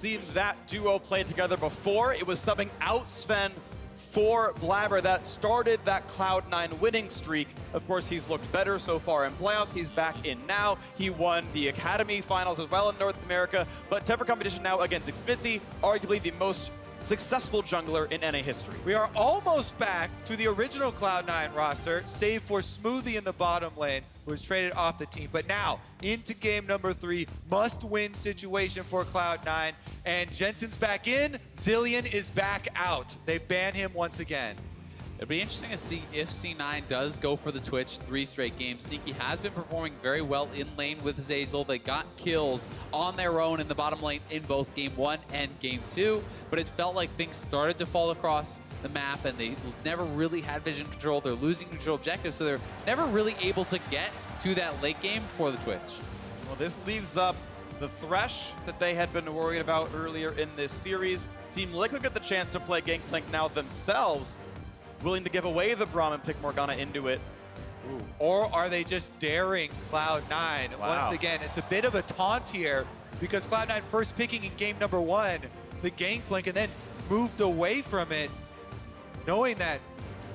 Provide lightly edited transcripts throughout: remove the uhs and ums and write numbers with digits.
seen that duo play together before. It was subbing out Sven for Blabber that started that Cloud9 winning streak. Of course, he's looked better so far in playoffs. He's back in now. He won the Academy finals as well in North America, but tougher competition now against Xmithie, arguably the most successful jungler in NA history. We are almost back to the original Cloud9 roster, save for Xmithie in the bottom lane, who was traded off the team. But now, into game number 3, must-win situation for Cloud9. And Jensen's back in, Zilean is back out. They ban him once again. It'd be interesting to see if C9 does go for the Twitch 3 straight games. Sneaky has been performing very well in lane with Zeyzal. They got kills on their own in the bottom lane in both Game 1 and Game 2, but it felt like things started to fall across the map and they never really had vision control. They're losing control objectives, so they're never really able to get to that late game for the Twitch. Well, this leaves up the Thresh that they had been worried about earlier in this series. Team Liquid get the chance to play Gangplank now themselves, willing to give away the Braum and pick Morgana into it. Ooh. Or are they just daring Cloud9? Wow. Once again, it's a bit of a taunt here because Cloud9 first picking in game number 1 the Gangplank and then moved away from it, knowing that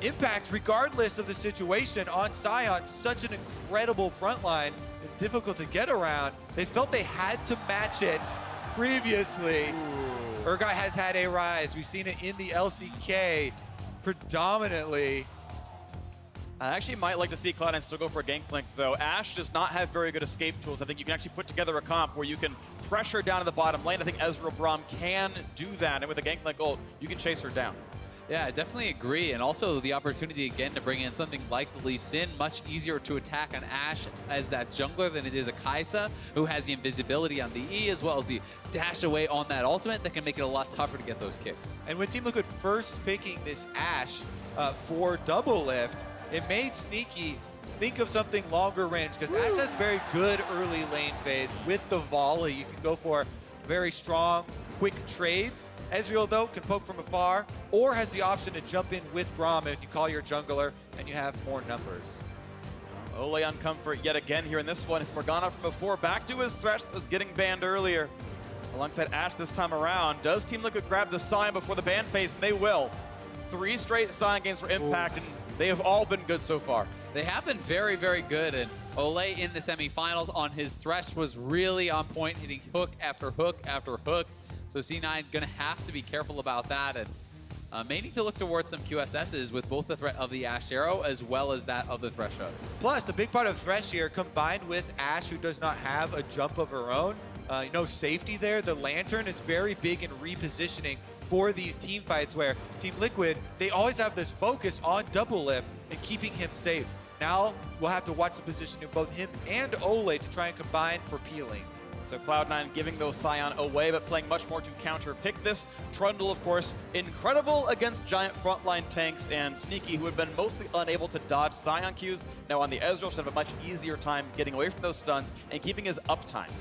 impacts, regardless of the situation, on Sion, such an incredible front line and difficult to get around. They felt they had to match it previously. Urgot has had a Ryze. We've seen it in the LCK predominantly. I actually might like to see Cloud9 still go for a Gangplank, though. Ashe does not have very good escape tools. I think you can actually put together a comp where you can pressure down to the bottom lane. I think Ezreal Braum can do that, and with a Gangplank ult, you can chase her down. Yeah, I definitely agree, and also the opportunity again to bring in something like Lee Sin, much easier to attack on Ashe as that jungler than it is a Kai'Sa, who has the invisibility on the E as well as the dash away on that ultimate that can make it a lot tougher to get those kicks. And when Team Liquid first picking this Ashe for DoubleLift, it made Sneaky think of something longer range because Ashe has very good early lane phase with the volley. You can go for very strong, quick trades. Ezreal, though, can poke from afar or has the option to jump in with Braum if you call your jungler and you have more numbers. Olleh on comfort yet again here in this one. It's Morgana from before, back to his Thresh that was getting banned earlier. Alongside Ashe this time around. Does Team Liquid grab the Sion before the ban phase? And they will. 3 straight Sion games for Impact, and they have all been good so far. They have been very, very good, and Olleh in the semifinals on his Thresh was really on point, hitting hook after hook after hook. So C9 gonna have to be careful about that, and may need to look towards some QSSs with both the threat of the Ashe Arrow as well as that of the Thresh Hook. Plus, a big part of Thresh here, combined with Ashe, who does not have a jump of her own, no safety there. The Lantern is very big in repositioning for these team fights where Team Liquid, they always have this focus on DoubleLift and keeping him safe. Now, we'll have to watch the position of both him and Olleh to try and combine for peeling. So Cloud9 giving those Sion away, but playing much more to counter-pick this. Trundle, of course, incredible against giant frontline tanks, and Sneaky, who had been mostly unable to dodge Sion Qs, now on the Ezreal should have a much easier time getting away from those stuns and keeping his uptime.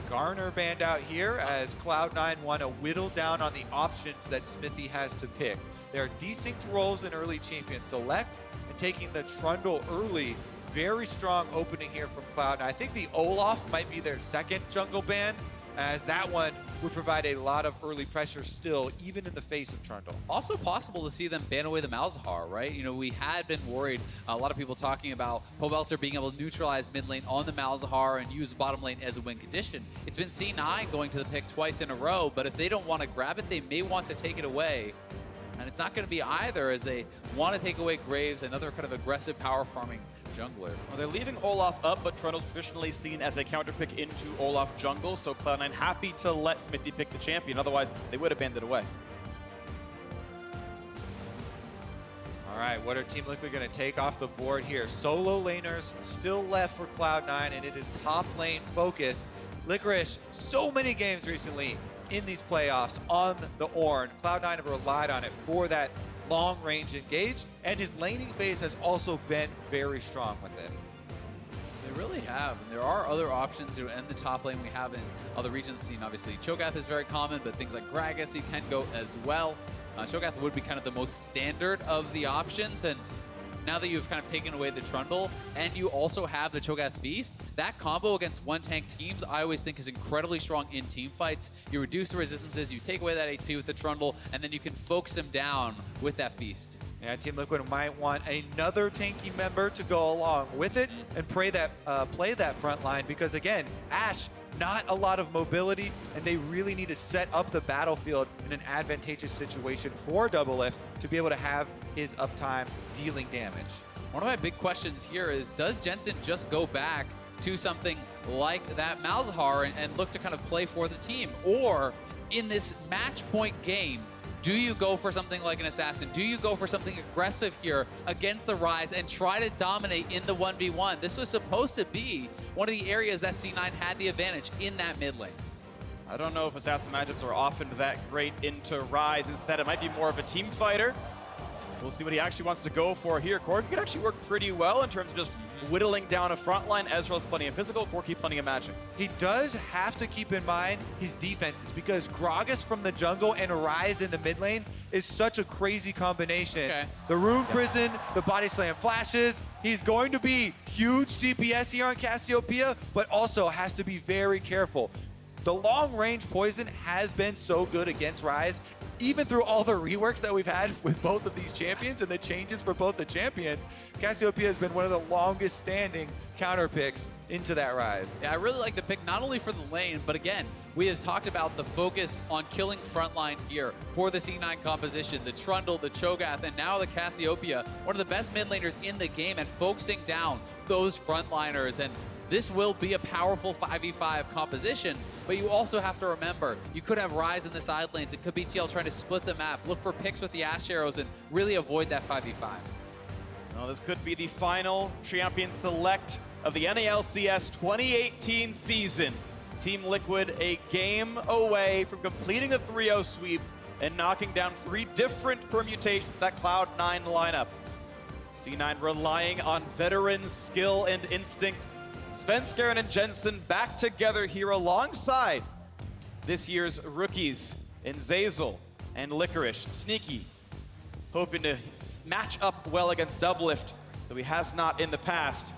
Garner banned out here as Cloud9 want to whittle down on the options that Xmithie has to pick. There are desynced roles in early champion select, and taking the Trundle early, very strong opening here from Cloud9. I think the Olleh might be their second jungle ban, as that one would provide a lot of early pressure still, even in the face of Trundle. Also possible to see them ban away the Malzahar, right? You know, we had been worried, a lot of people talking about Pobelter being able to neutralize mid lane on the Malzahar and use bottom lane as a win condition. It's been C9 going to the pick twice in a row, but if they don't want to grab it, they may want to take it away. And it's not going to be either, as they want to take away Graves, another kind of aggressive power farming jungler. Well, they're leaving Olaf up, but Trundle's traditionally seen as a counter-pick into Olaf jungle, so Cloud9 happy to let Xmithie pick the champion, otherwise they would have banned it away. All right, what are Team Liquid going to take off the board here? Solo laners still left for Cloud9, and it is top lane focus. Licorice, so many games recently in these playoffs on the Ornn. Cloud9 have relied on it for that long-range engage, and his laning phase has also been very strong with it. They really have, and there are other options to end the top lane we have in other regions seen. Obviously, Cho'Gath is very common, but things like Gragas can go as well. Cho'Gath would be kind of the most standard of the options, and now that you've kind of taken away the Trundle, and you also have the Cho'Gath Feast, that combo against one-tank teams, I always think is incredibly strong in team fights. You reduce the resistances, you take away that HP with the Trundle, and then you can focus him down with that Feast. Yeah, Team Liquid might want another tanky member to go along with it and play that front line, because again, Ashe, not a lot of mobility, and they really need to set up the battlefield in an advantageous situation for DoubleLift to be able to have his uptime dealing damage. One of my big questions here is, does Jensen just go back to something like that Malzahar and look to kind of play for the team? Or in this match point game, do you go for something like an Assassin? Do you go for something aggressive here against the Ryze and try to dominate in the 1v1? This was supposed to be one of the areas that C9 had the advantage in that mid lane. I don't know if Assassin matchups are often that great into Ryze. Instead, it might be more of a team fighter. We'll see what he actually wants to go for here. Corki could actually work pretty well in terms of just whittling down a front line. Ezreal's plenty of physical, Corki plenty of magic. He does have to keep in mind his defenses, because Gragas from the jungle and Ryze in the mid lane is such a crazy combination. Okay. The Rune Prison, the Body Slam flashes. He's going to be huge DPS here on Cassiopeia, but also has to be very careful. The long-range poison has been so good against Ryze, even through all the reworks that we've had with both of these champions and the changes for both the champions. Cassiopeia has been one of the longest standing counter picks into that Ryze. Yeah, I really like the pick, not only for the lane, but again, we have talked about the focus on killing frontline here for the C9 composition, the Trundle, the Cho'Gath, and now the Cassiopeia, one of the best mid laners in the game, and focusing down those frontliners. And this will be a powerful 5v5 composition, but you also have to remember, you could have Ryze in the side lanes. It could be TL trying to split the map, look for picks with the Ashe arrows, and really avoid that 5v5. Well, this could be the final champion select of the NALCS 2018 season. Team Liquid a game away from completing the 3-0 sweep and knocking down 3 different permutations of that Cloud9 lineup. C9 relying on veteran skill and instinct. Svenskeren and Jensen back together here alongside this year's rookies in Zeyzal and Licorice. Sneaky, hoping to match up well against DoubleLift, though he has not in the past.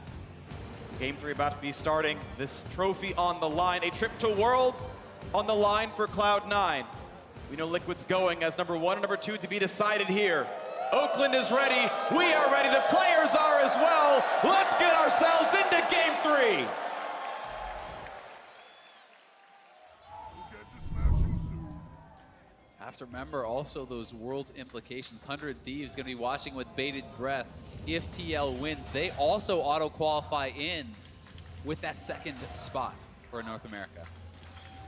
Game 3 about to be starting. This trophy on the line. A trip to Worlds on the line for Cloud9. We know Liquid's going as number 1 and number 2 to be decided here. Oakland is ready. We are ready. The players are as well. Let's get ourselves into Game 3. Have to remember also those Worlds implications. 100 Thieves going to be watching with bated breath. If TL wins, they also auto-qualify in with that 2nd spot for North America.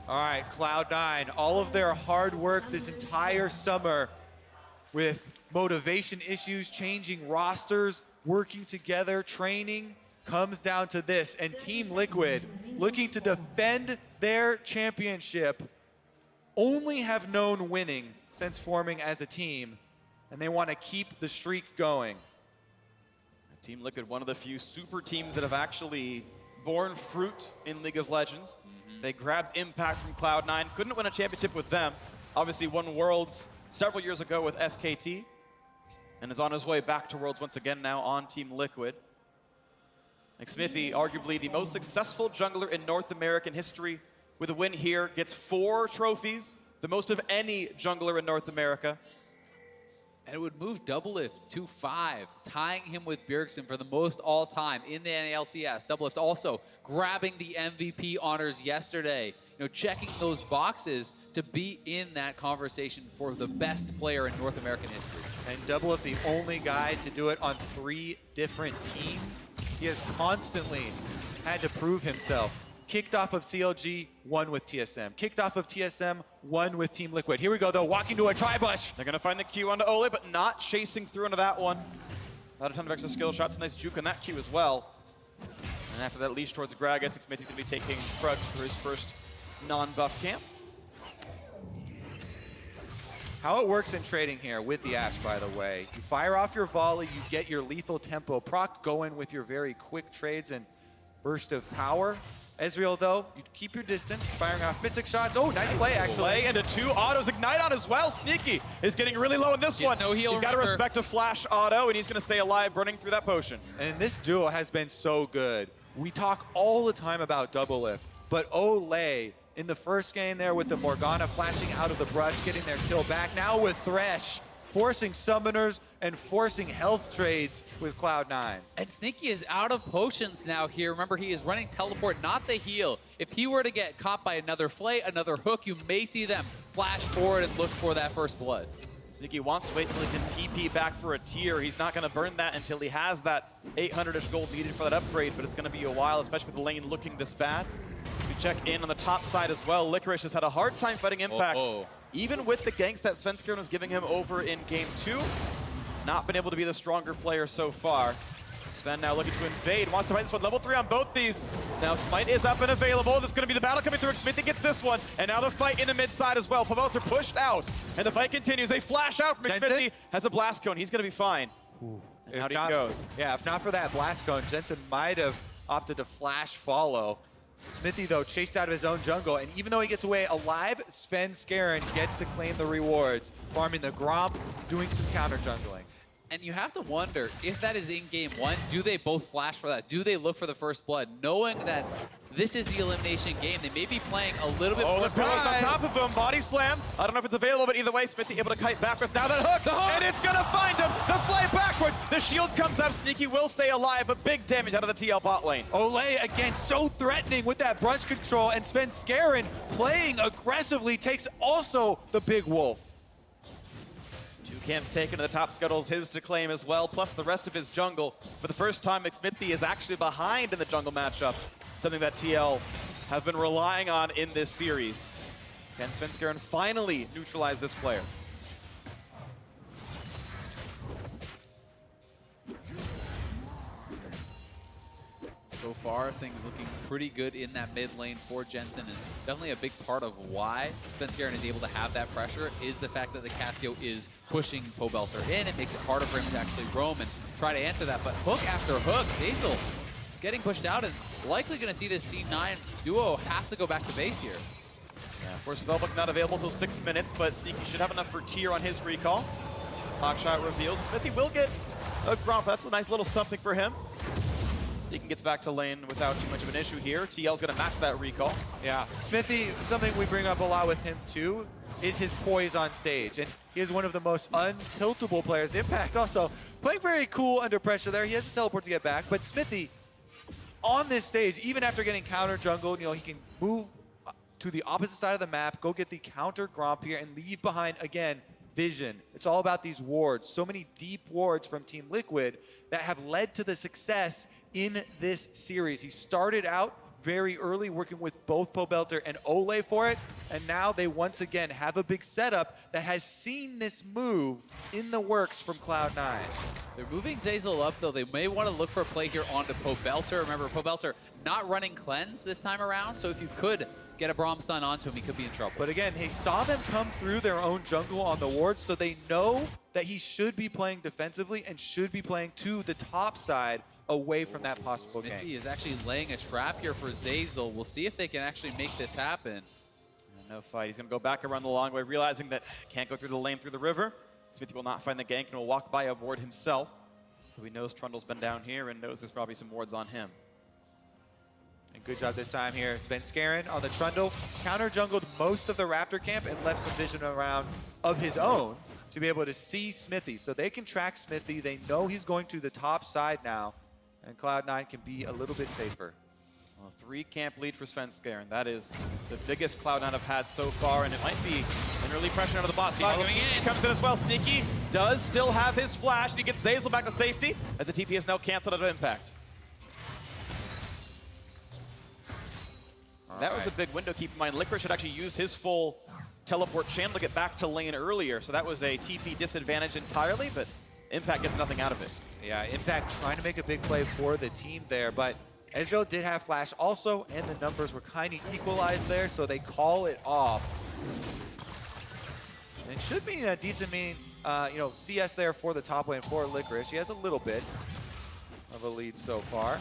All right, Cloud9, all of their hard work this entire summer with motivation issues, changing rosters, working together, training, comes down to this. And Team Liquid, looking to defend their championship, only have known winning since forming as a team, and they want to keep the streak going. Team Liquid, one of the few super teams that have actually borne fruit in League of Legends. They grabbed impact from Cloud9, couldn't win a championship with them. Obviously won Worlds several years ago with SKT, and is on his way back to Worlds once again now on Team Liquid. Xmithie, arguably the most successful jungler in North American history, with a win here, gets 4 trophies, the most of any jungler in North America. And it would move DoubleLift to 5, tying him with Bjergsen for the most all-time in the NALCS. DoubleLift also grabbing the MVP honors yesterday. You know, checking those boxes to be in that conversation for the best player in North American history. And DoubleLift, the only guy to do it on 3 different teams. He has constantly had to prove himself. Kicked off of CLG, won with TSM. Kicked off of TSM, won with Team Liquid. Here we go, though, walking to a tri-bush. They're going to find the Q onto Olleh, but not chasing through into that one. Not a ton of extra skill shots. Nice juke on that Q as well. And after that leash towards Gragas, Xmithie's going to be taking Phreak for his first non-buff camp. How it works in trading here with the Ashe, by the way. You fire off your volley, you get your lethal tempo proc, go in with your very quick trades and burst of power. Ezreal, though, you keep your distance, firing off mystic shots. Oh, nice play, actually. Play into 2 autos, ignite on as well. Sneaky is getting really low in this one. No heal, he's got to respect a flash auto, and he's going to stay alive, burning through that potion. And this duo has been so good. We talk all the time about DoubleLift, but Olleh in the first game there with the Morgana flashing out of the brush, getting their kill back. Now with Thresh, forcing summoners and forcing health trades with Cloud9. And Sneaky is out of potions now here. Remember, he is running teleport, not the heal. If he were to get caught by another flay, another hook, you may see them flash forward and look for that first blood. Sneaky wants to wait until he can TP back for a tier. He's not going to burn that until he has that 800-ish gold needed for that upgrade, but it's going to be a while, especially with the lane looking this bad. We check in on the top side as well. Licorice has had a hard time fighting Impact. Even with the ganks that Svenskeren was giving him over in game 2, not been able to be the stronger player so far. Sven now looking to invade, wants to fight this one. Level 3 on both these. Now Smite is up and available. There's going to be the battle coming through. Xmithie gets this one, and now the fight in the mid side as well. Pobelter pushed out, and the fight continues. A flash out from Xmithie, has a blast cone. He's going to be fine. And out he goes. Yeah, if not for that blast cone, Jensen might have opted to flash follow. Xmithie, though, chased out of his own jungle, and even though he gets away alive, Svenskeren gets to claim the rewards, farming the Gromp, doing some counter jungling. And you have to wonder, if that is in game 1, do they both flash for that? Do they look for the first blood? Knowing that this is the elimination game, they may be playing a little bit more. The pillow's on top of him, body slam. I don't know if it's available, but either way, Xmithie able to kite backwards. Now that hook, and it's gonna find him. The fly backwards, the shield comes up. Sneaky will stay alive, but big damage out of the TL bot lane. Olleh, again, so threatening with that brush control, and Svenskeren playing aggressively takes also the big wolf. 2 camps taken to the top scuttles, his to claim as well, plus the rest of his jungle. For the first time, Xmithie is actually behind in the jungle matchup, something that TL have been relying on in this series. Can Svenskeren finally neutralize this player? So far, things looking pretty good in that mid lane for Jensen, and definitely a big part of why Svenskeren is able to have that pressure is the fact that the Cassio is pushing Pobelter in. It makes it harder for him to actually roam and try to answer that, but hook after hook, Zeyzal getting pushed out and likely going to see this C9 duo have to go back to base here. Yeah, of course, Velbuk not available until 6 minutes, but Sneaky should have enough for tier on his recall. Hawkshot reveals. Xmithie will get a Gromp. That's a nice little something for him. Sneaky gets back to lane without too much of an issue here. TL's going to match that recall. Yeah, Xmithie, something we bring up a lot with him too, is his poise on stage. And he is one of the most untiltable players. Impact also playing very cool under pressure there. He has to teleport to get back, but Xmithie on this stage, even after getting counter jungled, you know, he can move to the opposite side of the map, go get the counter Gromp here, and leave behind, again, vision. It's all about these wards. So many deep wards from Team Liquid that have led to the success in this series. He started out very early working with both Pobelter and Olleh for it, and now they once again have a big setup that has seen this move in the works from Cloud9. They're moving Zeyzal up, though. They may want to look for a play here onto Pobelter. Remember, Pobelter not running cleanse this time around, so if you could get a Braum stun onto him, he could be in trouble. But again, he saw them come through their own jungle on the wards, so they know that he should be playing defensively and should be playing to the top side away from that possible gank. Xmithie is actually laying a trap here for Zeyzal. We'll see if they can actually make this happen. No fight. He's going to go back around the long way, realizing that can't go through the lane through the river. Xmithie will not find the gank and will walk by a ward himself. So he knows Trundle's been down here and knows there's probably some wards on him. And good job this time here. Svenskeren on the Trundle counter jungled most of the Raptor camp and left some vision around of his own to be able to see Xmithie. So they can track Xmithie. They know he's going to the top side now, and Cloud9 can be a little bit safer. Well, 3 camp lead for Svenskeren. That is the biggest Cloud9 have had so far, and it might be an early pressure out of the bot. He comes in as well. Sneaky does still have his flash, and he gets Zeyzal back to safety as the TP is now canceled out of Impact. That was a big window. Keep in mind, Licorice had actually used his full teleport channel to get back to lane earlier, so that was a TP disadvantage entirely, but Impact gets nothing out of it. Yeah, Impact trying to make a big play for the team there, but Ezreal did have flash also, and the numbers were kind of equalized there, so they call it off. And it should be a decent CS there for the top lane for Licorice. He has a little bit of a lead so far.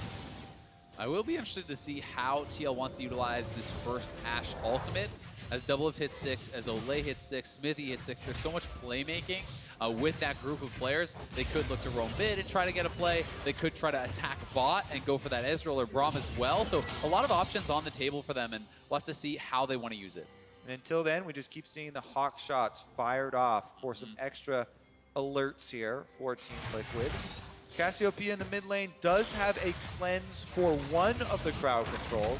I will be interested to see how TL wants to utilize this first Ashe ultimate. As DoubleLift hits 6, as Olleh hits 6, Xmithie hits 6. There's so much playmaking with that group of players. They could look to roam mid and try to get a play. They could try to attack bot and go for that Ezreal or Braum as well. So a lot of options on the table for them, and we'll have to see how they want to use it. And until then, we just keep seeing the Hawk shots fired off for some extra alerts here for Team Liquid. Cassiopeia in the mid lane does have a cleanse for one of the crowd controls,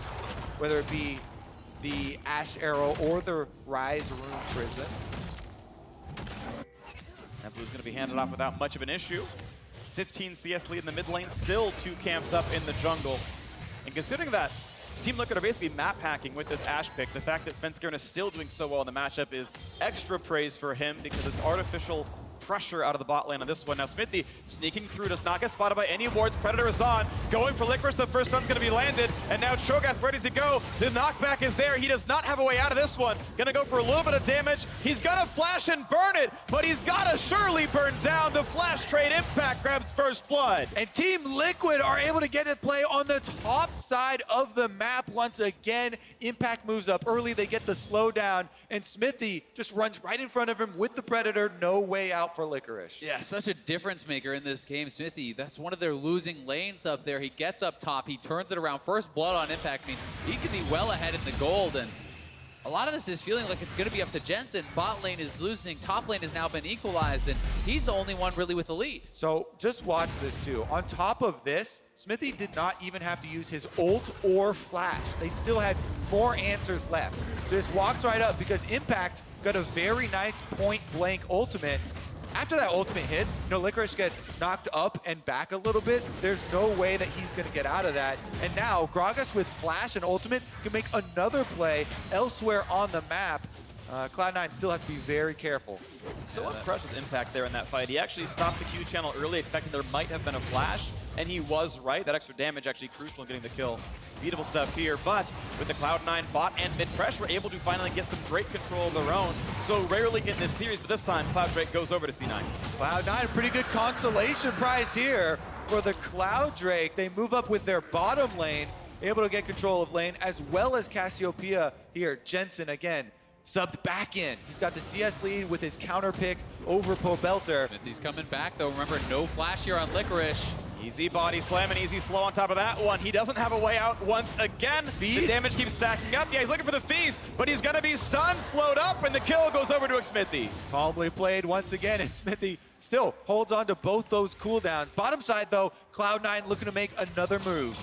whether it be the Ashe Arrow or the Ryze Rune Prison. And Blue's going to be handed off without much of an issue. 15 CS lead in the mid lane, still 2 camps up in the jungle. And considering that Team Liquid are basically map hacking with this Ashe pick, the fact that Svenskeren is still doing so well in the matchup is extra praise for him because it's artificial pressure out of the bot lane on this one. Now Xmithie sneaking through, does not get spotted by any wards. Predator is on, going for Licorice. The first one's going to be landed, and now Cho'Gath ready to go. The knockback is there. He does not have a way out of this one. Going to go for a little bit of damage. He's going to flash and burn it, but he's got to surely burn down. The flash trade impact grabs first blood. And Team Liquid are able to get a play on the top side of the map once again. Impact moves up early. They get the slowdown, and Xmithie just runs right in front of him with the Predator. No way out for Licorice. Yeah, such a difference maker in this game. Xmithie, that's one of their losing lanes up there. He gets up top, he turns it around. First blood on Impact means he can be well ahead in the gold, and a lot of this is feeling like it's going to be up to Jensen. Bot lane is losing, top lane has now been equalized, and he's the only one really with the lead. So just watch this too. On top of this, Xmithie did not even have to use his ult or flash. They still had more answers left. Just walks right up because Impact got a very nice point-blank ultimate. After that ultimate hits, Licorice gets knocked up and back a little bit. There's no way that he's going to get out of that. And now Gragas with flash and ultimate can make another play elsewhere on the map. Cloud9 still have to be very careful. So impressed with Impact there in that fight. He actually stopped the Q channel early, expecting there might have been a flash, and he was right. That extra damage actually crucial in getting the kill. Beautiful stuff here, but with the Cloud9 bot and mid press, we're able to finally get some Drake control of their own. So rarely in this series, but this time Cloud Drake goes over to C9. Cloud9, pretty good consolation prize here for the Cloud Drake. They move up with their bottom lane, able to get control of lane, as well as Cassiopeia here. Jensen again, subbed back in. He's got the CS lead with his counter pick over Pobelter. He's coming back though. Remember, no flash here on Licorice. Easy body slam and easy slow on top of that one. He doesn't have a way out once again. The damage keeps stacking up. Yeah, he's looking for the feast, but he's gonna be stunned, slowed up, and the kill goes over to Xmithie. Calmly played once again, and Xmithie still holds on to both those cooldowns. Bottom side though, Cloud9 looking to make another move.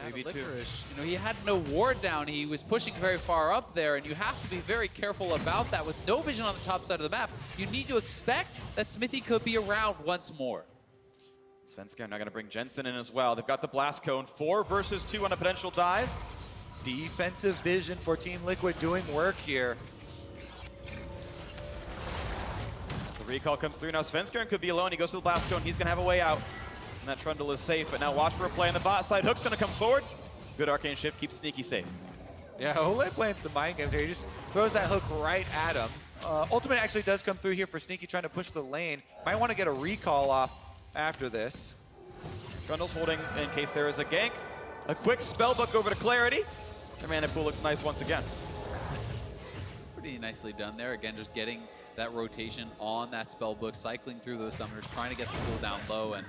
Maybe Licorice, he had no ward down. He was pushing very far up there, and you have to be very careful about that. With no vision on the top side of the map, you need to expect that Xmithie could be around once more. Svenskeren now going to bring Jensen in as well. They've got the blast cone, 4 versus 2 on a potential dive. Defensive vision for Team Liquid doing work here. The recall comes through now. Svenskeren could be alone. He goes to the blast cone. He's going to have a way out. And that Trundle is safe, but now watch for a play on the bot side. Hook's going to come forward. Good arcane shift, keeps Sneaky safe. Yeah, Olleh playing some mind games here. He just throws that hook right at him. Ultimate actually does come through here for Sneaky trying to push the lane. Might want to get a recall off after this. Trundle's holding in case there is a gank. A quick spellbook over to Clarity. Their mana pool looks nice once again. It's pretty nicely done there. Again, just getting that rotation on that spellbook, cycling through those summoners, trying to get the pool down low, and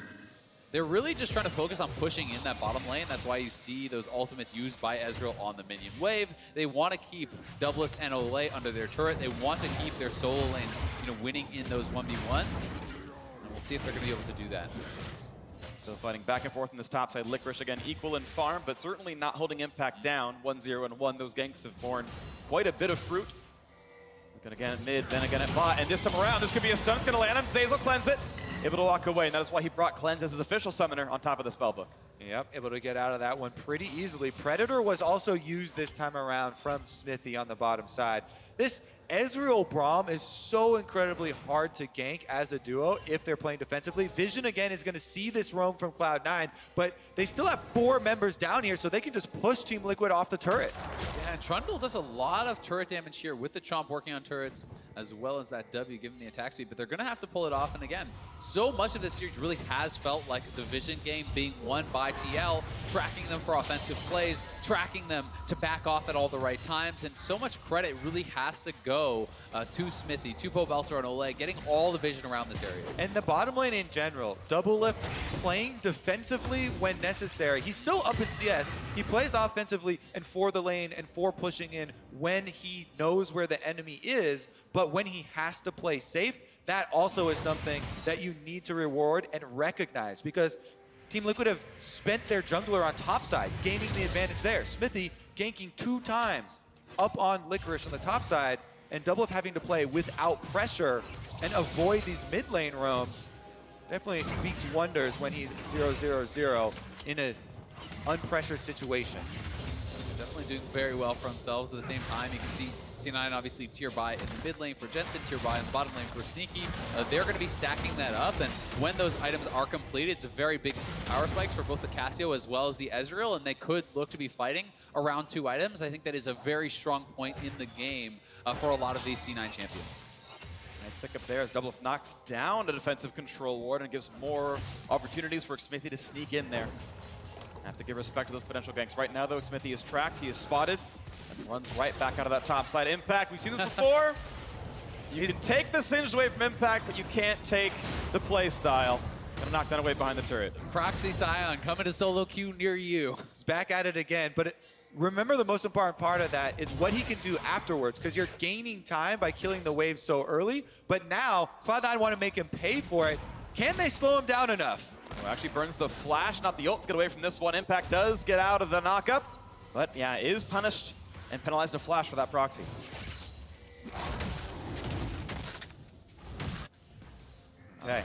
they're really just trying to focus on pushing in that bottom lane. That's why you see those ultimates used by Ezreal on the minion wave. They want to keep DoubleLift and Olleh under their turret. They want to keep their solo lanes, winning in those 1v1s. And we'll see if they're going to be able to do that. Still fighting back and forth on this top side. Licorice again equal in farm, but certainly not holding Impact down. 1-0 and 1. Those ganks have borne quite a bit of fruit. Looking again at mid, then again at bot, and this time around, this could be a stun. It's going to land him. Zeyzal cleanse it. Able to walk away, and that is why he brought Cleanse as his official summoner on top of the spellbook. Yep, able to get out of that one pretty easily. Predator was also used this time around from Xmithie on the bottom side. This Ezreal Braum is so incredibly hard to gank as a duo if they're playing defensively. Vision, again, is going to see this roam from Cloud9, but they still have 4 members down here, so they can just push Team Liquid off the turret. Yeah, and Trundle does a lot of turret damage here with the Chomp working on turrets, as well as that W given the attack speed, but they're going to have to pull it off. And again, so much of this series really has felt like the Vision game being won by TL, tracking them for offensive plays, tracking them to back off at all the right times, and so much credit really has to go to Xmithie, to Pobelter and Olleh, getting all the vision around this area. And the bottom lane in general, DoubleLift playing defensively when necessary. He's still up in CS. He plays offensively and for the lane and for pushing in when he knows where the enemy is, but when he has to play safe, that also is something that you need to reward and recognize, because Team Liquid have spent their jungler on top side, gaining the advantage there. Xmithie ganking 2 times up on Licorice on the top side, and DoubleLift having to play without pressure and avoid these mid lane roams. Definitely speaks wonders when he's 0-0-0 in an unpressured situation. Definitely doing very well for themselves. At the same time, you can see C9 obviously tier buy in the mid lane for Jensen, tier buy in the bottom lane for Sneaky. They're going to be stacking that up, and when those items are completed, it's a very big power spikes for both the Cassio as well as the Ezreal, and they could look to be fighting around 2 items. I think that is a very strong point in the game for a lot of these C9 champions. Nice pickup there as DoubleLift knocks down the defensive control ward and gives more opportunities for Xmithie to sneak in there. Have to give respect to those potential ganks. Right now, though, Xmithie is tracked. He is spotted and runs right back out of that top side. Impact, we've seen this before. You can take the singed away from Impact, but you can't take the play style. Gonna knock that away behind the turret. Proxy Sion coming to solo queue near you. He's back at it again, but remember the most important part of that is what he can do afterwards, because you're gaining time by killing the wave so early, but now Cloud9 want to make him pay for it. Can they slow him down enough? Well, actually burns the flash, not the ult to get away from this one. Impact does get out of the knockup, but yeah, is punished and penalized a flash for that proxy. Okay.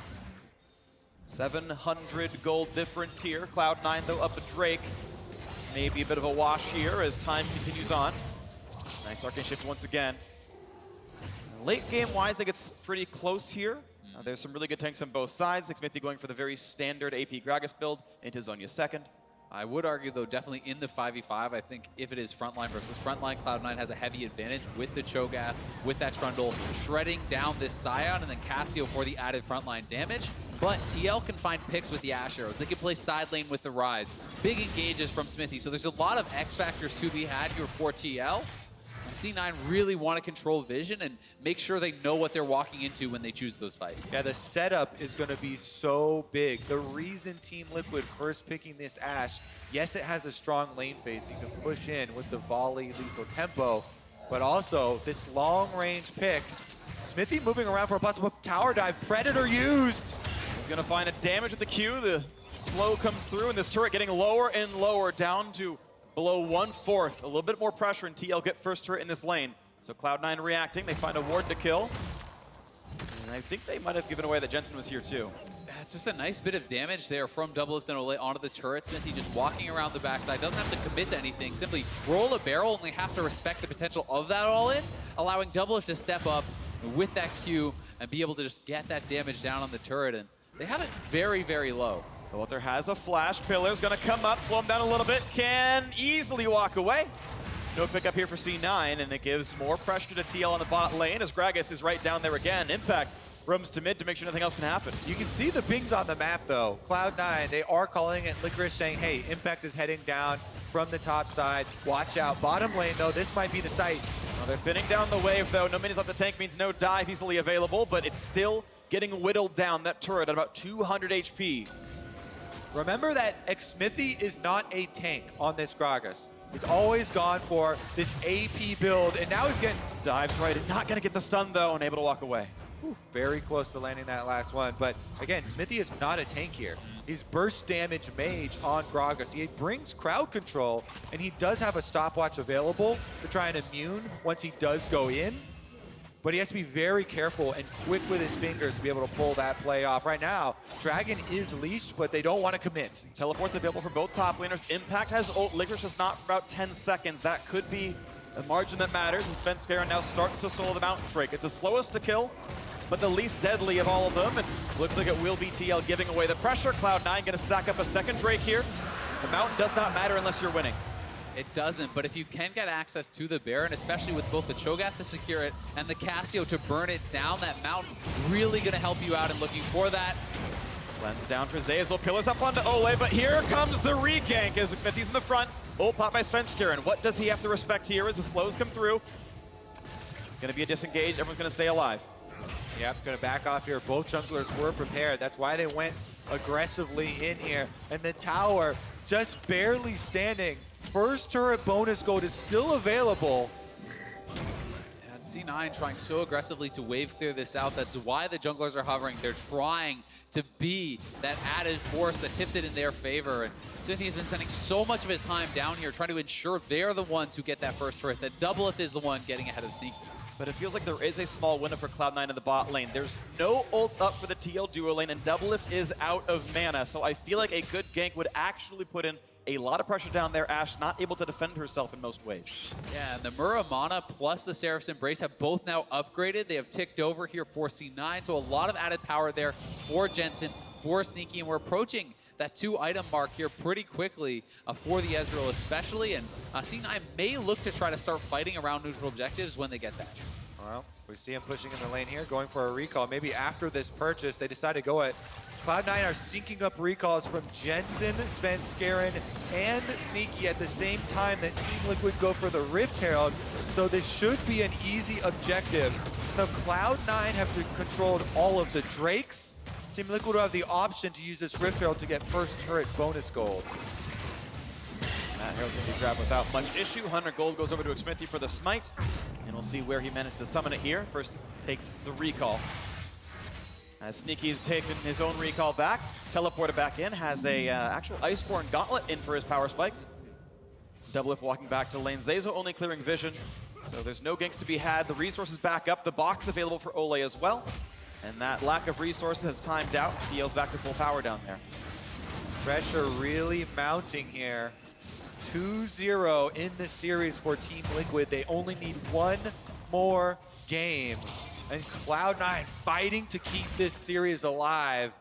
700 gold difference here. Cloud9 though up a Drake. It's maybe a bit of a wash here as time continues on. Nice arcane shift once again. Late game wise, I think it's pretty close here. There's some really good tanks on both sides. Xmithie going for the very standard AP Gragas build into Zhonya second. I would argue, though, definitely in the 5v5, I think if it is frontline versus frontline, Cloud9 has a heavy advantage with the Cho'Gath, with that Trundle, shredding down this Sion, and then Cassio for the added frontline damage. But TL can find picks with the Ashe arrows. They can play side lane with the Ryze. Big engages from Xmithie, so there's a lot of X factors to be had here for TL. C9 really want to control vision and make sure they know what they're walking into when they choose those fights. Yeah, the setup is going to be so big. The reason Team Liquid first picking this Ashe, yes, it has a strong lane phase. You can push in with the volley lethal tempo, but also this long-range pick. Xmithie moving around for a possible tower dive. Predator used. He's going to find a damage with the Q. The slow comes through, and this turret getting lower and lower down to below 1/4. A little bit more pressure, and TL get first turret in this lane. So Cloud9 reacting. They find a ward to kill. And I think they might have given away that Jensen was here too. It's just a nice bit of damage there from DoubleLift and Olleh onto the turret. Xmithie just walking around the backside. Doesn't have to commit to anything. Simply roll a barrel, and they have to respect the potential of that all-in, allowing DoubleLift to step up with that Q and be able to just get that damage down on the turret. And they have it very, very low. Pobelter has a flash. Pillar's gonna come up, slow him down a little bit. Can easily walk away. No pickup here for C9, and it gives more pressure to TL on the bot lane as Gragas is right down there again. Impact roams to mid to make sure nothing else can happen. You can see the pings on the map though. Cloud9, they are calling it. Licorice saying, hey, Impact is heading down from the top side. Watch out. Bottom lane though, this might be the site. Well, they're thinning down the wave though. No minions off the tank means no dive easily available, but it's still getting whittled down, that turret at about 200 HP. Remember that Xmithie is not a tank on this Gragas. He's always gone for this AP build, and now he's getting... Dives right in, not gonna get the stun though, and able to walk away. Very close to landing that last one, but again, Xmithie is not a tank here. He's burst damage mage on Gragas. He brings crowd control, and he does have a stopwatch available to try and immune once he does go in. But he has to be very careful and quick with his fingers to be able to pull that play off. Right now, Dragon is leashed, but they don't want to commit. Teleport's available for both top laners. Impact has ult. Licorice is not for about 10 seconds. That could be the margin that matters is Svenskeren now starts to solo the Mountain Drake. It's the slowest to kill, but the least deadly of all of them. And looks like it will be TL giving away the pressure. Cloud9 going to stack up a second Drake here. The Mountain does not matter unless you're winning. It doesn't, but if you can get access to the Baron, especially with both the Cho'Gath to secure it and the Cassio to burn it down, that Mountain really going to help you out and looking for that. Cleanse down for Zeyzal, pillars up onto Olleh, but here comes the re-gank as Xmithie's in the front. Ult pop by Svenskeren. What does he have to respect here as the slows come through? Gonna be a disengage, everyone's gonna stay alive. Yep, gonna back off here. Both junglers were prepared. That's why they went aggressively in here. And the tower just barely standing. First turret bonus gold is still available. And C9 trying so aggressively to wave clear this out. That's why the junglers are hovering. They're trying to be that added force that tips it in their favor. And Xmithie has been spending so much of his time down here trying to ensure they're the ones who get that first turret, that DoubleLift is the one getting ahead of Sneaky. But it feels like there is a small window for Cloud9 in the bot lane. There's no ults up for the TL duo lane, and DoubleLift is out of mana. So I feel like a good gank would actually put in a lot of pressure down there. Ashe not able to defend herself in most ways. Yeah, and the Muramana plus the Seraph's Embrace have both now upgraded. They have ticked over here for C9, so a lot of added power there for Jensen, for Sneaky, and we're approaching that 2-item mark here pretty quickly for the Ezreal especially, and C9 may look to try to start fighting around neutral objectives when they get that. Well, we see him pushing in the lane here, going for a recall. Maybe after this purchase, they decide to go at Cloud9 are syncing up recalls from Jensen, Svenskeren, and Sneaky at the same time that Team Liquid go for the Rift Herald. So this should be an easy objective. Now Cloud9 have controlled all of the Drakes. Team Liquid will have the option to use this Rift Herald to get first turret bonus gold. That Herald's going to be grabbed without much issue. 100 gold goes over to Xmithie for the smite, and we'll see where he managed to summon it here. First takes the recall. As Sneaky's taken his own recall back, teleported back in, has a actual Iceborne Gauntlet in for his power spike. DoubleLift walking back to lane. Zeyzal only clearing vision, so there's no ganks to be had. The resources back up, the box available for Olleh as well. And that lack of resources has timed out. TL's back to full power down there. Pressure really mounting here. 2-0 in the series for Team Liquid. They only need one more game. And Cloud9 fighting to keep this series alive.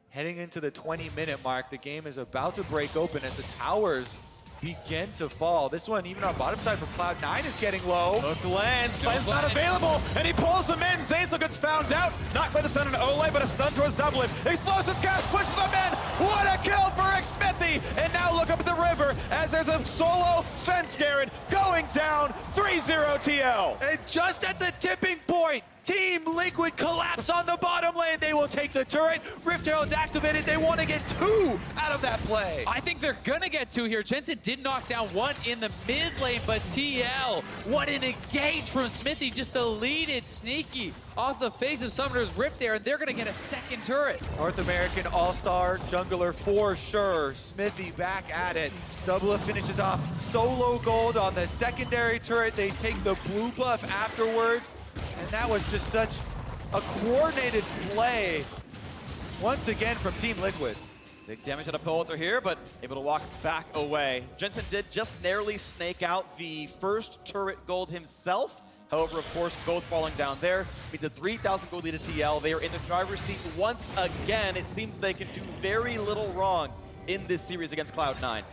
Heading into the 20-minute mark, the game is about to break open as the towers begin to fall. This one, even on bottom side for Cloud9, is getting low. Hook lands, Cleanse not available, and he pulls him in. Zeyzal gets found out. Not by the stun on Olleh, but a stun towards DoubleLift. Explosive cast pushes him in. What a kill for Xmithie! And now look up at the river as there's a solo Svenskeren going down. 3-0 TL. And just at the tipping point, Team Liquid collapse on the bottom lane. They will take the turret. Rift Herald's activated. They want to get 2 out of that play. I think they're gonna get 2 here. Jensen did knock down 1 in the mid lane, but TL, what an engage from Xmithie, just deleted Sneaky off the face of Summoner's Rift there, and they're gonna get a second turret. North American All-Star jungler for sure. Xmithie back at it. DoubleLift finishes off solo gold on the secondary turret. They take the blue buff afterwards. And that was just such a coordinated play, once again, from Team Liquid. Big damage to the Pobelter here, but able to walk back away. Jensen did just narrowly snake out the first turret gold himself. However, of course, both falling down there. It's a 3,000 gold lead to TL. They are in the driver's seat once again. It seems they can do very little wrong in this series against Cloud9.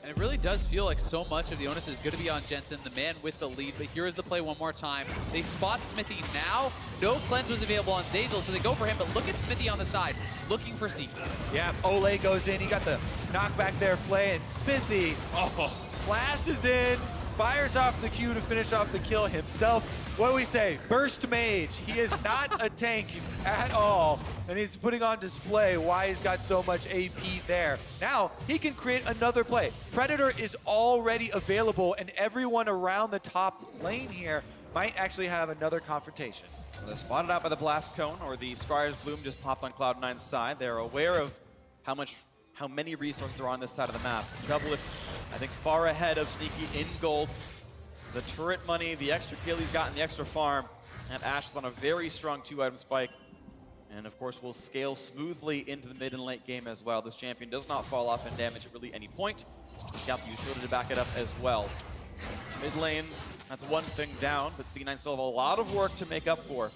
And it really does feel like so much of the onus is going to be on Jensen, the man with the lead. But here is the play one more time. They spot Xmithie now. No cleanse was available on Zeyzal, so they go for him. But look at Xmithie on the side, looking for Sneaky. Yeah, Olleh goes in. He got the knockback there play, and Xmithie flashes in, fires off the Q to finish off the kill himself. What do we say? Burst Mage. He is not a tank at all. And he's putting on display why he's got so much AP there. Now, he can create another play. Predator is already available, and everyone around the top lane here might actually have another confrontation. Well, they're spotted out by the Blast Cone, or the Scryer's Bloom just popped on Cloud9's side. They're aware of how many resources are on this side of the map. DoubleLift, I think, far ahead of Sneaky in gold. The turret money, the extra kill he's gotten, the extra farm, and Ashe is on a very strong 2-item spike. And of course, will scale smoothly into the mid and late game as well. This champion does not fall off in damage at really any point. He's got the utility to back it up as well. Mid lane, That's one thing down, but C9 still have a lot of work to make up for.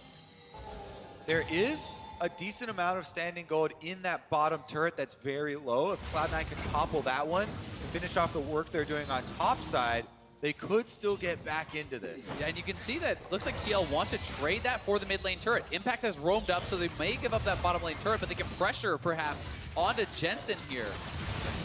There is a decent amount of standing gold in that bottom turret that's very low. If Cloud9 can topple that one and finish off the work they're doing on top side, they could still get back into this. Yeah, and you can see that looks like TL wants to trade that for the mid lane turret. Impact has roamed up, so they may give up that bottom lane turret, but they can pressure perhaps onto Jensen here.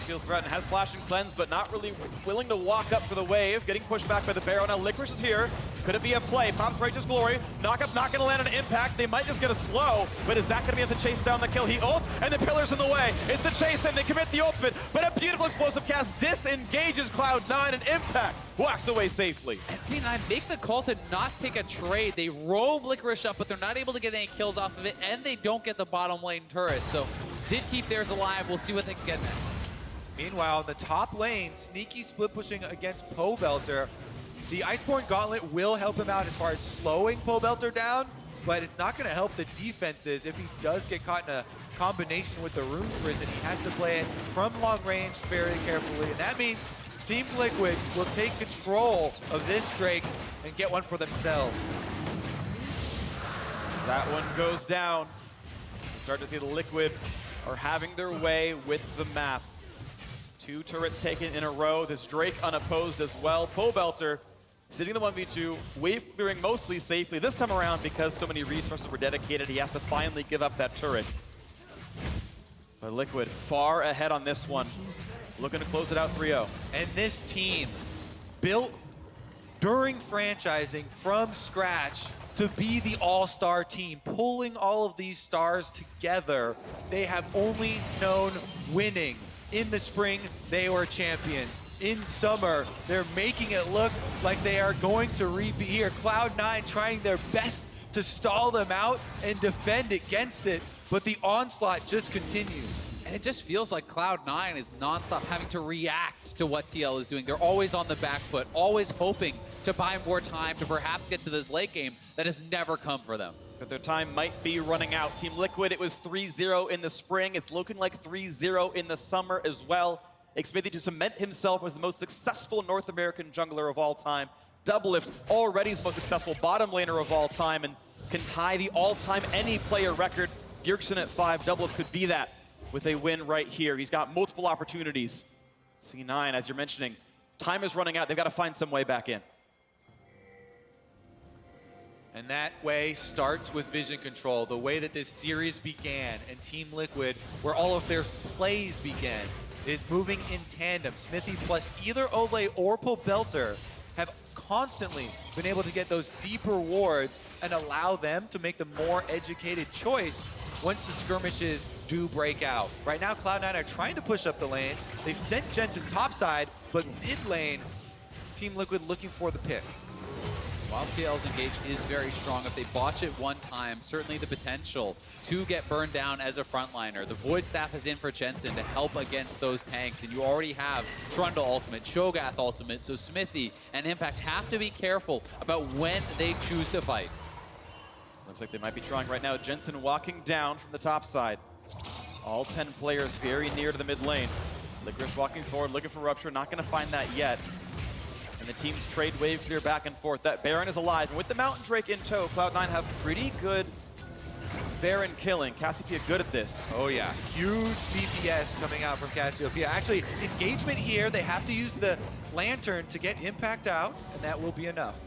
Feels threatened, has flash and cleanse, but not really willing to walk up for the wave. Getting pushed back by the Baron. Now Licorice is here. Could it be a play? Pops Righteous Glory. Knock-up not going to land on Impact. They might just get a slow, but is that going to be able to chase down the kill? He ults, and the Pillar's in the way. It's the chase, and they commit the ultimate, but a beautiful explosive cast disengages Cloud9, and Impact walks away safely. And C9 make the call to not take a trade. They roam Licorice up, but they're not able to get any kills off of it, and they don't get the bottom lane turret. So did keep theirs alive. We'll see what they can get next. Meanwhile, in the top lane, sneaky split pushing against Pobelter. The Iceborne Gauntlet will help him out as far as slowing Pobelter down, but it's not going to help the defenses if he does get caught in a combination with the Rune Prison. He has to play it from long range very carefully, and that means Team Liquid will take control of this Drake and get one for themselves. That one goes down. You start to see the Liquid are having their way with the map. 2 turrets taken in a row. This Drake unopposed as well. Pobelter sitting the 1v2, wave clearing mostly safely. This time around, because so many resources were dedicated, he has to finally give up that turret. But Liquid far ahead on this one. Looking to close it out 3-0. And this team built during franchising from scratch to be the all-star team, pulling all of these stars together. They have only known winning. In the spring, they were champions. In summer, they're making it look like they are going to repeat here. Cloud9 trying their best to stall them out and defend against it, but the onslaught just continues. And it just feels like Cloud9 is nonstop having to react to what TL is doing. They're always on the back foot, always hoping to buy more time to perhaps get to this late game that has never come for them. But their time might be running out. Team Liquid, it was 3-0 in the spring. It's looking like 3-0 in the summer as well. Xmithie to cement himself as the most successful North American jungler of all time. DoubleLift, already his most successful bottom laner of all time, and can tie the all-time any player record. Bjergsen at 5, DoubleLift could be that with a win right here. He's got multiple opportunities. C9, as you're mentioning, time is running out. They've got to find some way back in. And that way starts with vision control, the way that this series began, and Team Liquid, where all of their plays began, is moving in tandem. Xmithie plus either Olleh or Pobelter have constantly been able to get those deeper wards and allow them to make the more educated choice once the skirmishes do break out. Right now, Cloud9 are trying to push up the lanes. They've sent Jensen topside, but mid lane, Team Liquid looking for the pick. While TL's engage is very strong, if they botch it one time, certainly the potential to get burned down as a frontliner. The Void Staff is in for Jensen to help against those tanks, and you already have Trundle ultimate, Cho'Gath ultimate, so Xmithie and Impact have to be careful about when they choose to fight. Looks like they might be trying right now. Jensen walking down from the top side. All 10 players very near to the mid lane. Licorice walking forward, looking for Rupture, not going to find that yet. And the teams trade wave clear back and forth. That Baron is alive. And with the Mountain Drake in tow, Cloud9 have pretty good Baron killing. Cassiopeia good at this. Oh yeah, huge DPS coming out from Cassiopeia. Actually, engagement here, they have to use the Lantern to get Impact out, and that will be enough.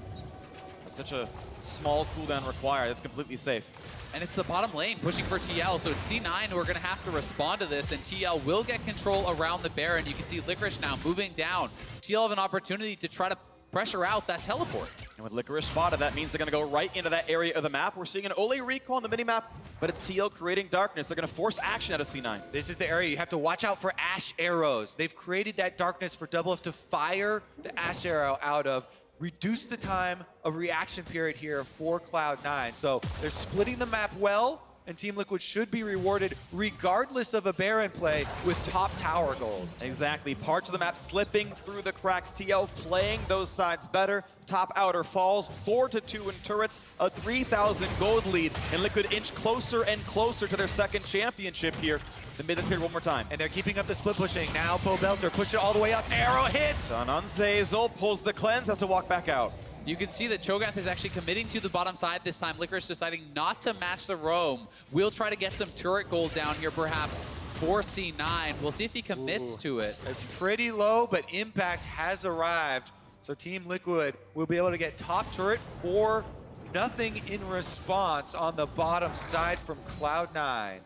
That's such a small cooldown required. That's completely safe. And it's the bottom lane pushing for TL, so it's C9 who are going to have to respond to this, and TL will get control around the Baron. You can see Licorice now moving down. TL have an opportunity to try to pressure out that teleport. And with Licorice spotted, that means they're going to go right into that area of the map. We're seeing an Olleh recall on the minimap, but it's TL creating darkness. They're going to force action out of C9. This is the area you have to watch out for Ashe arrows. They've created that darkness for DoubleLift to fire the Ashe arrow out of. Reduce the time of reaction period here for Cloud9. So they're splitting the map well, and Team Liquid should be rewarded regardless of a Baron play with top tower gold. Exactly. Parts of the map slipping through the cracks. TL playing those sides better. Top outer falls 4-2 in turrets, a 3,000 gold lead, and Liquid inch closer and closer to their second championship here. The mid clear one more time. And they're keeping up the split pushing. Now Pobelter push it all the way up. Arrow hits! Done on Zeyzal, pulls the cleanse, has to walk back out. You can see that Cho'Gath is actually committing to the bottom side this time. Licorice deciding not to match the roam. We'll try to get some turret gold down here perhaps for C9. We'll see if he commits to it. It's pretty low, but impact has arrived. So Team Liquid will be able to get top turret for nothing in response on the bottom side from Cloud9.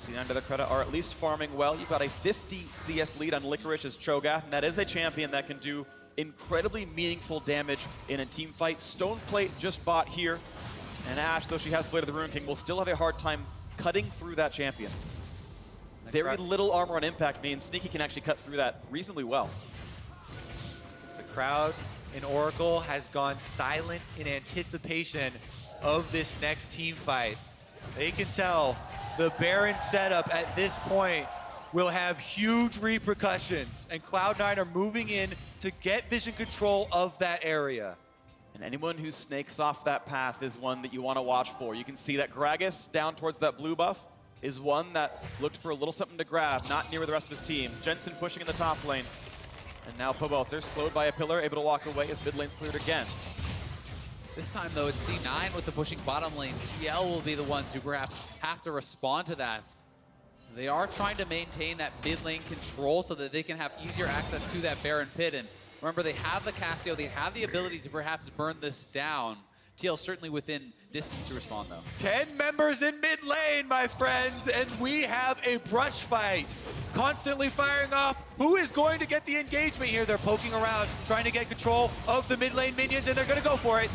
C9 to the credit are at least farming well. You've got a 50 CS lead on Licorice as Cho'Gath, and that is a champion that can do incredibly meaningful damage in a team fight. Stoneplate just bought here, and Ashe, though she has Blade of the Rune King, will still have a hard time cutting through that champion. Very little armor on impact means Sneaky can actually cut through that reasonably well. The crowd in Oracle has gone silent in anticipation of this next team fight. They can tell the Baron setup at this point will have huge repercussions, and Cloud9 are moving in to get vision control of that area. And anyone who snakes off that path is one that you want to watch for. You can see that Gragas down towards that blue buff is one that looked for a little something to grab, not near the rest of his team. Jensen pushing in the top lane. And now Pobelter, slowed by a pillar, able to walk away as mid lane's cleared again. This time, though, it's C9 with the pushing bottom lane. TL will be the ones who perhaps have to respond to that. They are trying to maintain that mid lane control so that they can have easier access to that Baron pit. And remember, they have the Cassio. They have the ability to perhaps burn this down. TL certainly within distance to respond, though. 10 members in mid lane, my friends, and we have a brush fight. Constantly firing off. Who is going to get the engagement here? They're poking around, trying to get control of the mid lane minions, and they're going to go for it.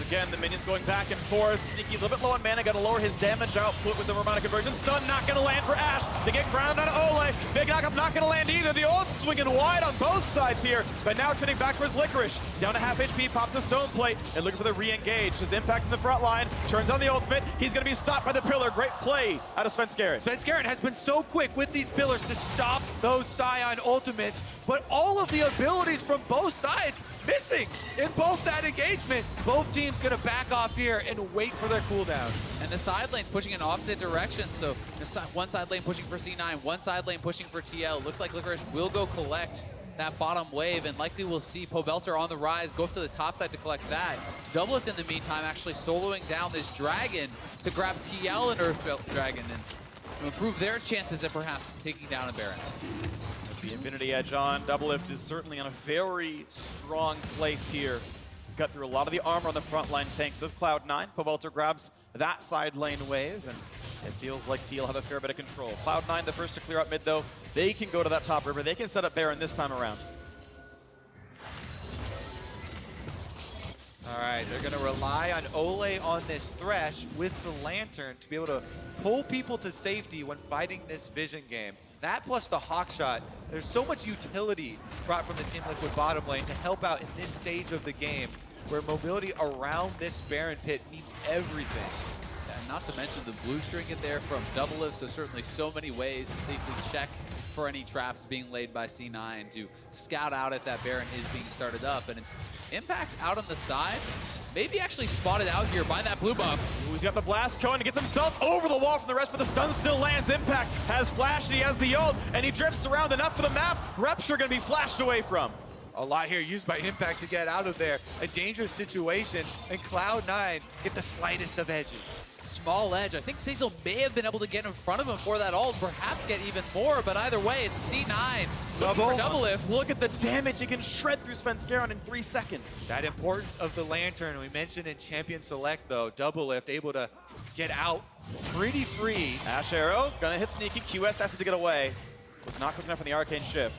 Again, the minions going back and forth. Sneaky a little bit low on mana, got to lower his damage output with the Ramada conversion. Stun not going to land for Ashe. They get ground on Olleh. Big knockup not going to land either. The ult swinging wide on both sides here, but now turning back for his Licorice. Down to half HP, pops the stone plate, and looking for the re-engage. His impact in the front line, turns on the ultimate. He's going to be stopped by the pillar. Great play out of Svenskeren. Svenskeren has been so quick with these pillars to stop those Sion ultimates, but all of the abilities from both sides missing in both that engagement. Both teams gonna back off here and wait for their cooldowns. And the side lane's pushing in opposite directions. So one side lane pushing for C9, one side lane pushing for TL. Looks like Licorice will go collect that bottom wave, and likely we'll see Pobelter on the Ryze go to the top side to collect that. DoubleLift in the meantime actually soloing down this dragon to grab TL and Earth Dragon and to improve their chances at perhaps taking down a Baron. The Infinity Edge on. DoubleLift is certainly in a very strong place here. Got through a lot of the armor on the front line tanks of Cloud9. Pobelter grabs that side lane wave, and it feels like TL have a fair bit of control. Cloud9 the first to clear up mid, though. They can go to that top river. They can set up Baron this time around. All right, they're gonna rely on Olleh on this Thresh with the Lantern to be able to pull people to safety when fighting this vision game. That plus the hawk shot, there's so much utility brought from the Team Liquid bottom lane to help out in this stage of the game where mobility around this Baron pit means everything. And not to mention the blue trinket there from DoubleLift, so certainly so many ways to safely check for any traps being laid by C9 to scout out if that Baron is being started up. And it's impact out on the side, maybe actually spotted out here by that blue buff. Ooh, he's got the blast going, he gets himself over the wall from the rest, but the stun still lands. Impact has flash, and he has the ult, and he drifts around enough for the map. Rupture gonna be flashed away from. A lot here used by Impact to get out of there. A dangerous situation, and Cloud9 get the slightest of edges. Small edge. I think Zeyzal may have been able to get in front of him for that ult, perhaps get even more, but either way, it's C9 looking for DoubleLift. Look at the damage he can shred through Svenskeren in 3 seconds. That importance of the Lantern, we mentioned in Champion Select though, DoubleLift able to get out pretty free. Ashe arrow, gonna hit Sneaky. QS has to get away. Was not quick enough on the arcane shift.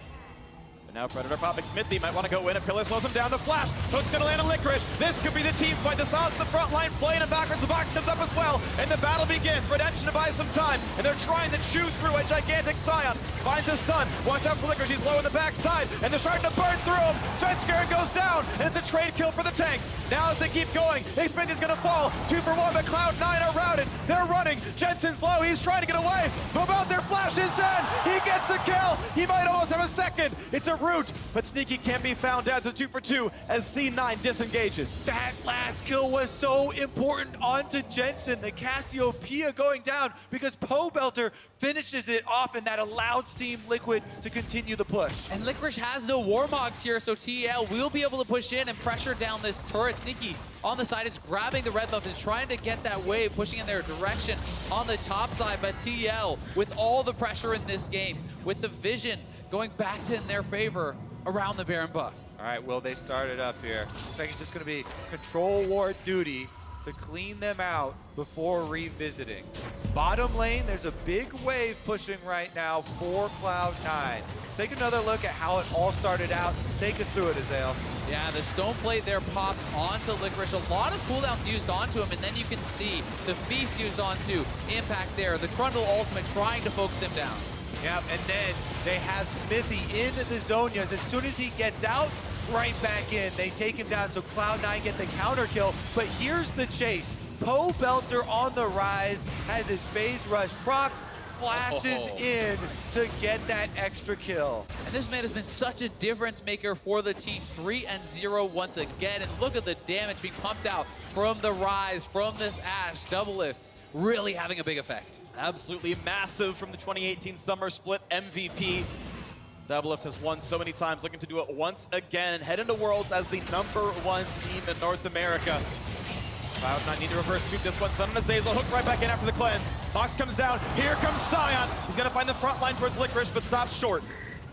But now Predator popping Xmithie might want to go in. A pillar slows him down. The flash. Hook's gonna land on Licorice. This could be the team fight. The Sauce in the front line playing him backwards. The box comes up as well. And the battle begins. Redemption to buy some time. And they're trying to chew through a gigantic Sion. Finds his stun. Watch out for Licorice. He's low in the backside. And they're starting to burn through him. Svenskeren goes down. And it's a trade kill for the tanks. Now as they keep going, Xmithie's gonna fall. 2 for 1, but Cloud9 are routed. They're running. Jensen's low. He's trying to get away. Pobelter flashes in. He gets gets a kill. He might almost have a second. It's a root, but Sneaky can't be found out. It's a 2 for 2 as C9 disengages. That last kill was so important onto Jensen. The Cassiopeia going down because Pobelter finishes it off, and that allows Team Liquid to continue the push. And Licorice has no Warmogs here, so TL will be able to push in and pressure down this turret. Sneaky on the side is grabbing the red buff, is trying to get that wave, pushing in their direction on the top side, but TL, with all the pressure in this game, with the vision going back to in their favor around the Baron buff. All right, will they start it up here? Looks like it's just going to be control ward duty to clean them out before revisiting. Bottom lane, there's a big wave pushing right now for Cloud9. Take another look at how it all started out. Take us through it, Azael. Yeah, the stone plate there popped onto Licorice. A lot of cooldowns used onto him, and then you can see the feast used onto Impact there. The Trundle ultimate trying to focus him down. Yep, and then they have Xmithie in the Zonias. As soon as he gets out, right back in. They take him down, so Cloud9 get the counter kill. But here's the chase. Pobelter on the Ryze has his phase rush procced, flashes in to get that extra kill. And this man has been such a difference maker for the team. 3-0 once again, and look at the damage being pumped out from the Ryze, from this Ashe. DoubleLift really having a big effect. Absolutely massive from the 2018 Summer Split MVP. DoubleLift has won so many times, looking to do it once again and head into Worlds as the #1 team in North America. Cloud9 need to reverse sweep this one. Stun on Zeyzal, hook right back in after the cleanse. Box comes down, here comes Sion. He's gonna find the front line towards Licorice, but stops short.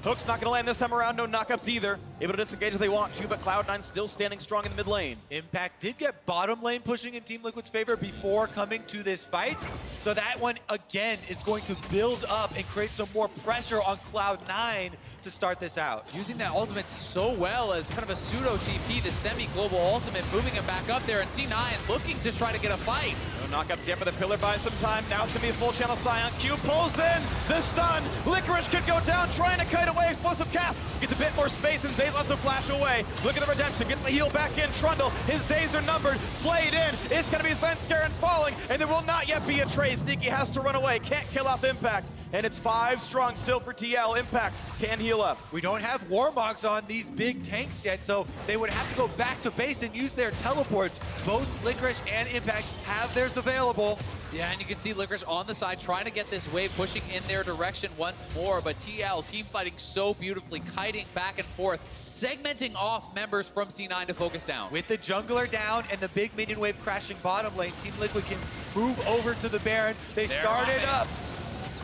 Hook's not gonna land this time around, no knockups either. Able to disengage if they want to, but Cloud9 still standing strong in the mid lane. Impact did get bottom lane pushing in Team Liquid's favor before coming to this fight. So that one, again, is going to build up and create some more pressure on Cloud9 to start this out. Using that ultimate so well as kind of a pseudo TP, the semi-global ultimate, moving him back up there, and C9 looking to try to get a fight. No knockups yet, but the pillar buys some time. Now it's gonna be a full channel Sion. Q pulls in, the stun. Licorice could go down, trying to kite away. Explosive cast, gets a bit more space, and Zeyzal also flash away. Look at the redemption, gets the heal back in. Trundle, his days are numbered, played in. It's gonna be Svenskeren falling, and there will not yet be a trade. Sneaky has to run away, can't kill off Impact. And it's 5 strong still for TL. Impact can heal up. We don't have Warmogs on these big tanks yet, so they would have to go back to base and use their teleports. Both Licorice and Impact have theirs available. Yeah, and you can see Licorice on the side trying to get this wave, pushing in their direction once more, but TL team fighting so beautifully, kiting back and forth, segmenting off members from C9 to focus down. With the jungler down and the big minion wave crashing bottom lane, Team Liquid can move over to the Baron. They started up.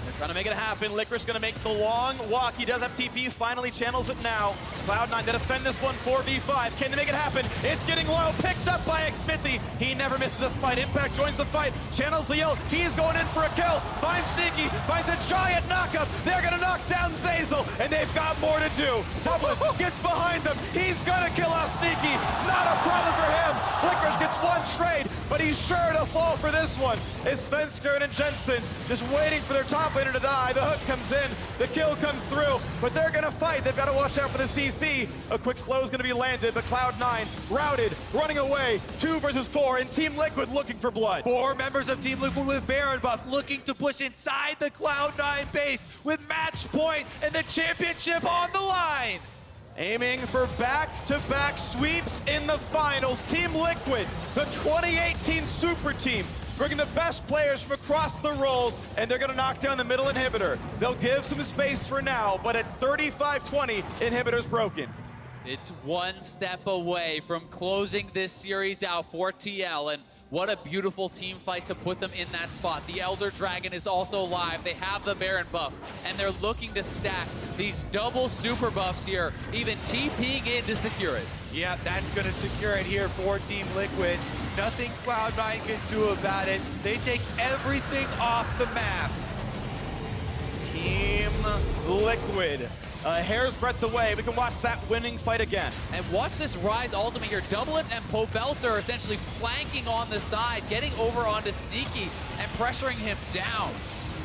They're trying to make it happen. Licorice gonna make the long walk. He does have TP, finally channels it now. Cloud9 to defend this one, 4v5. Can they make it happen? It's getting low, picked up by Xmithie. He never misses a smite. Impact joins the fight, channels the ult. He's going in for a kill. Finds Sneaky, finds a giant knockup. They're gonna knock down Zeyzal, and they've got more to do. DoubleLift gets behind them. He's gonna kill off Sneaky. Not a problem for him. Licorice gets one trade, but he's sure to fall for this one. It's Svenskeren and Jensen just waiting for their top laner to die. The hook comes in, the kill comes through, but they're gonna fight. They've got to watch out for the CC. A quick slow is gonna be landed, but Cloud9 routed, running away. 2 versus 4, and Team Liquid looking for blood. 4 members of Team Liquid with Baron buff looking to push inside the Cloud9 base with match point and the championship on the line. Aiming for back-to-back sweeps in the finals. Team Liquid, the 2018 Super Team, bringing the best players from across the roles, and they're gonna knock down the middle inhibitor. They'll give some space for now, but at 35-20, inhibitor's broken. It's one step away from closing this series out for TL, and what a beautiful team fight to put them in that spot. The Elder Dragon is also live. They have the Baron buff, and they're looking to stack these double super buffs here, even TPing in to secure it. Yeah, that's gonna secure it here for Team Liquid. Nothing Cloud9 can do about it. They take everything off the map. Team Liquid, a hair's breadth away. We can watch that winning fight again. And watch this Ryze ultimate here. DoubleLift and Pobelter essentially flanking on the side, getting over onto Sneaky and pressuring him down.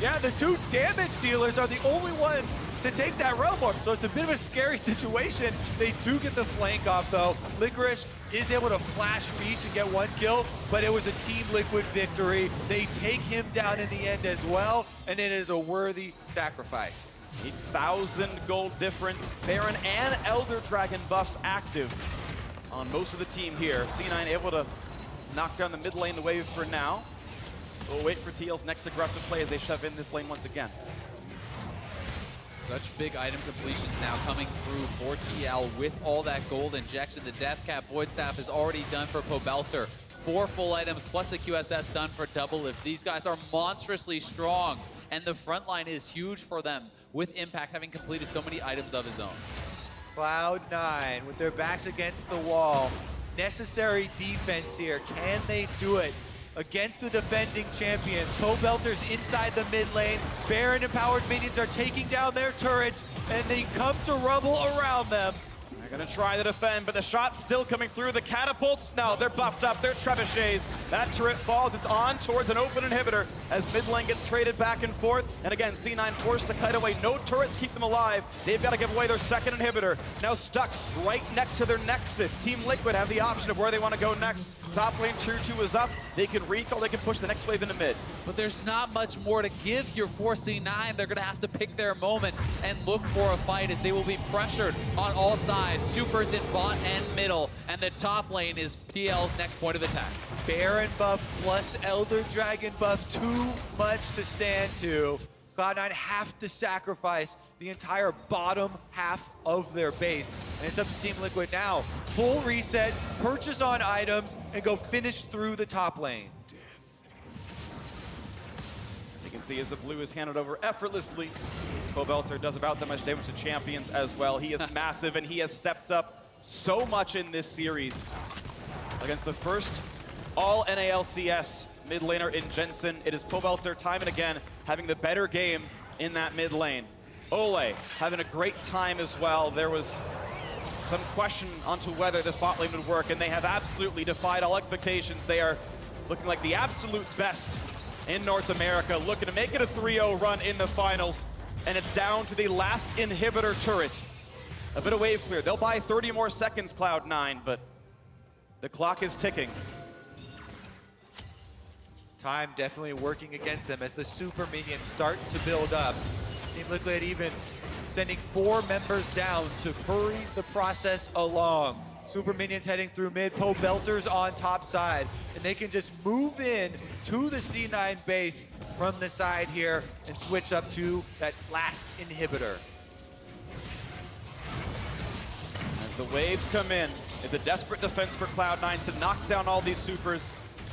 Yeah, the 2 damage dealers are the only ones to take that realm orb, so it's a bit of a scary situation. They do get the flank off though. Licorice is able to flash feast and get 1 kill, but it was a Team Liquid victory. They take him down in the end as well, and it is a worthy sacrifice. 8,000 gold difference. Baron and Elder Dragon buffs active on most of the team here. C9 able to knock down the mid lane the wave for now. We'll wait for TL's next aggressive play as they shove in this lane once again. Such big item completions now coming through for TL with all that gold injection. The Death Cap Void Staff is already done for Pobelter. 4 full items plus the QSS done for DoubleLift. These guys are monstrously strong, and the front line is huge for them with Impact having completed so many items of his own. Cloud9 with their backs against the wall. Necessary defense here. Can they do it against the defending champions? Pobelter's inside the mid lane. Baron empowered minions are taking down their turrets, and they come to rubble around them. They're gonna try to defend, but the shot's still coming through. The catapults, no, they're buffed up. They're trebuchets. That turret falls. It's on towards an open inhibitor as mid lane gets traded back and forth. And again, C9 forced to kite away. No turrets keep them alive. They've got to give away their second inhibitor. Now stuck right next to their nexus. Team Liquid have the option of where they want to go next. Top lane tier 2 is up. They can recall, they can push the next wave into mid. But there's not much more to give here for C9. They're gonna have to pick their moment and look for a fight as they will be pressured on all sides. Supers in bot and middle, and the top lane is TL's next point of attack. Baron buff plus Elder Dragon buff, too much to stand to. Cloud9 have to sacrifice the entire bottom half of their base. And it's up to Team Liquid now. Full reset, purchase on items, and go finish through the top lane. You can see as the blue is handed over effortlessly. Pobelter does about that much damage to champions as well. He is massive, and he has stepped up so much in this series against the first all NALCS mid laner in Jensen. It is Pobelter time and again having the better game in that mid lane. Olleh having a great time as well. There was some question onto whether this bot lane would work, and they have absolutely defied all expectations. They are looking like the absolute best in North America, looking to make it a 3-0 run in the finals, and it's down to the last inhibitor turret. A bit of wave clear. They'll buy 30 more seconds, Cloud9, but the clock is ticking. Time definitely working against them as the super minions start to build up. Team Liquid even sending 4 members down to hurry the process along. Super minions heading through mid, Pobelter's on top side, and they can just move in to the C9 base from the side here and switch up to that last inhibitor. As the waves come in, it's a desperate defense for Cloud9 to knock down all these supers.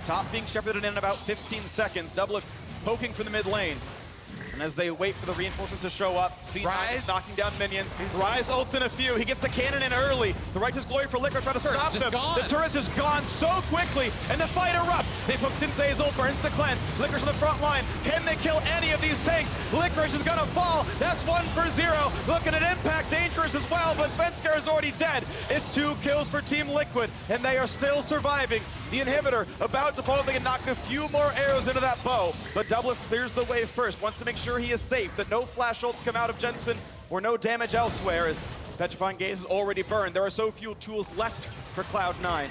Top being shepherded in about 15 seconds. DoubleLift poking for the mid lane. And as they wait for the reinforcements to show up, C9 is knocking down minions. Ryze ults in a few. He gets the cannon in early. The Righteous Glory for Licorice trying to stop them. The turret's just gone so quickly, and the fight erupts. They poked in Zeyzal for insta-cleanse. Licorice on the front line. Can they kill any of these tanks? Licorice is gonna fall. That's 1 for 0. Looking at Impact, dangerous as well, but Svenskeren is already dead. It's 2 kills for Team Liquid, and they are still surviving. The inhibitor about to fall. They can knock a few more arrows into that bow, but DoubleLift clears the wave first. Wants to make sure he is safe, that no flash ults come out of Jensen or no damage elsewhere, as Petrifying Gaze is already burned. There are so few tools left for Cloud9.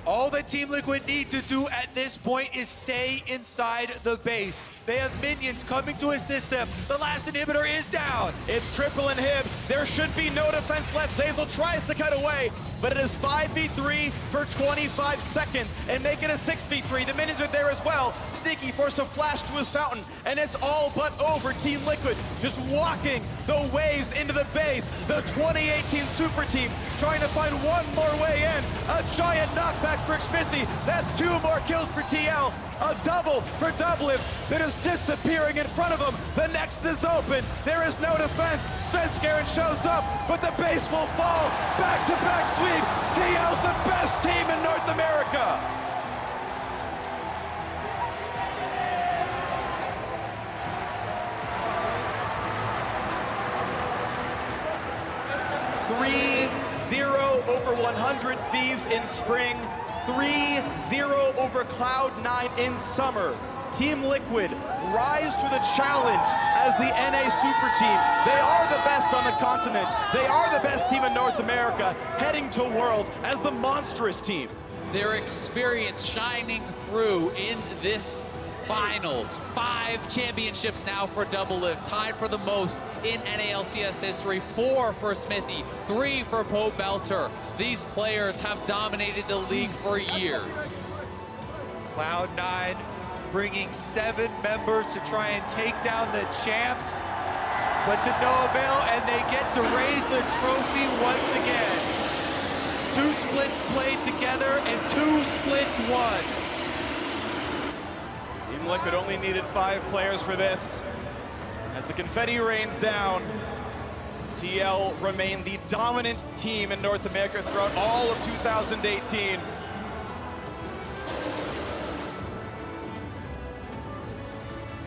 All that Team Liquid need to do at this point is stay inside the base. They have minions coming to assist them. The last inhibitor is down. It's triple inhib. There should be no defense left. Zeyzal tries to cut away, but it is 5v3 for 25 seconds and make it a 6v3. The minions are there as well. Sneaky forced to flash to his fountain, and it's all but over. Team Liquid just walking the waves into the base. The 2018 Super Team trying to find one more way in. A giant knockback for Xmithie. That's 2 more kills for TL. A double for DoubleLift that is disappearing in front of him. The next is open. There is no defense. Svenskeren shows up, but the base will fall. Back-to-back sweeps. TL's the best team in North America. Over 100 Thieves in spring, 3-0 over Cloud9 in summer. Team Liquid rise to the challenge as the NA Super Team. They are the best on the continent. They are the best team in North America, heading to Worlds as the monstrous team. Their experience shining through in this Finals, 5 championships now for DoubleLift, tied for the most in NALCS history, 4 for Xmithie, 3 for Pobelter. These players have dominated the league for years. Cloud9 bringing 7 members to try and take down the champs, but to no avail, and they get to raise the trophy once again. 2 splits played together and 2 splits won. Team Liquid only needed 5 players for this. As the confetti rains down, TL remained the dominant team in North America throughout all of 2018.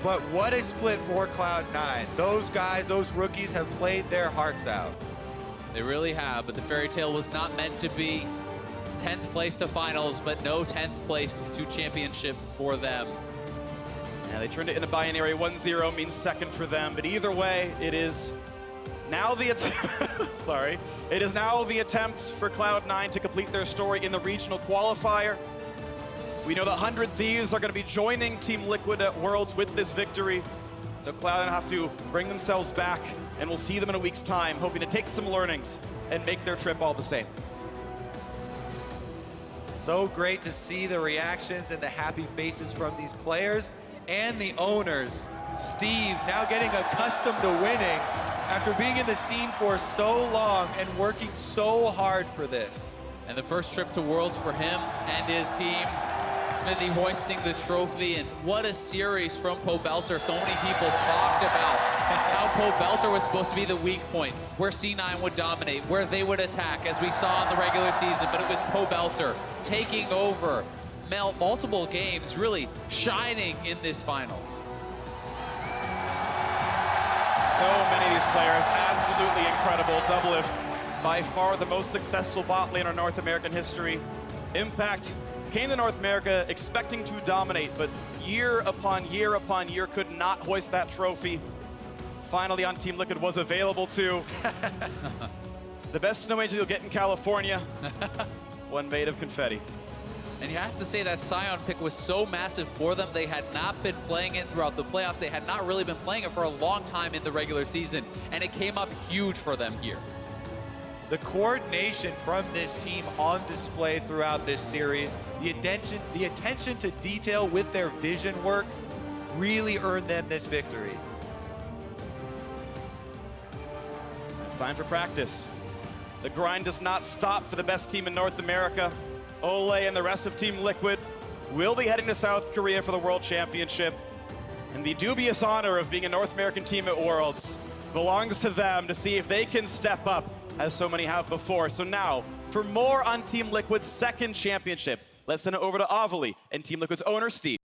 But what a split for Cloud9. Those guys, those rookies have played their hearts out. They really have, but the fairy tale was not meant to be. 10th place to finals, but no 10th place to championship for them. Yeah, they turned it into binary. 1-0 means second for them, but either way, it is now the sorry. It is now the attempt for Cloud9 to complete their story in the regional qualifier. We know that 100 Thieves are going to be joining Team Liquid at Worlds with this victory. So Cloud9 have to bring themselves back, and we'll see them in a week's time, hoping to take some learnings and make their trip all the same. So great to see the reactions and the happy faces from these players and the owners. Steve now getting accustomed to winning after being in the scene for so long and working so hard for this. And the first trip to Worlds for him and his team. Xmithie hoisting the trophy, and what a series from Pobelter. So many people talked about how Pobelter was supposed to be the weak point, where C9 would dominate, where they would attack, as we saw in the regular season, but it was Pobelter taking over multiple games, really shining in this finals. So many of these players, absolutely incredible. DoubleLift, by far the most successful bot lane in North American history. Impact came to North America expecting to dominate, but year upon year upon year could not hoist that trophy. Finally on Team Liquid was available to. The best snow angel you'll get in California, one made of confetti. And you have to say that Sion pick was so massive for them. They had not been playing it throughout the playoffs. They had not really been playing it for a long time in the regular season, and it came up huge for them here. The coordination from this team on display throughout this series, the attention to detail with their vision work really earned them this victory. It's time for practice. The grind does not stop for the best team in North America. Olleh and the rest of Team Liquid will be heading to South Korea for the World Championship. And the dubious honor of being a North American team at Worlds belongs to them to see if they can step up, as so many have before. So now, for more on Team Liquid's second championship, let's send it over to Olleh and Team Liquid's owner, Steve.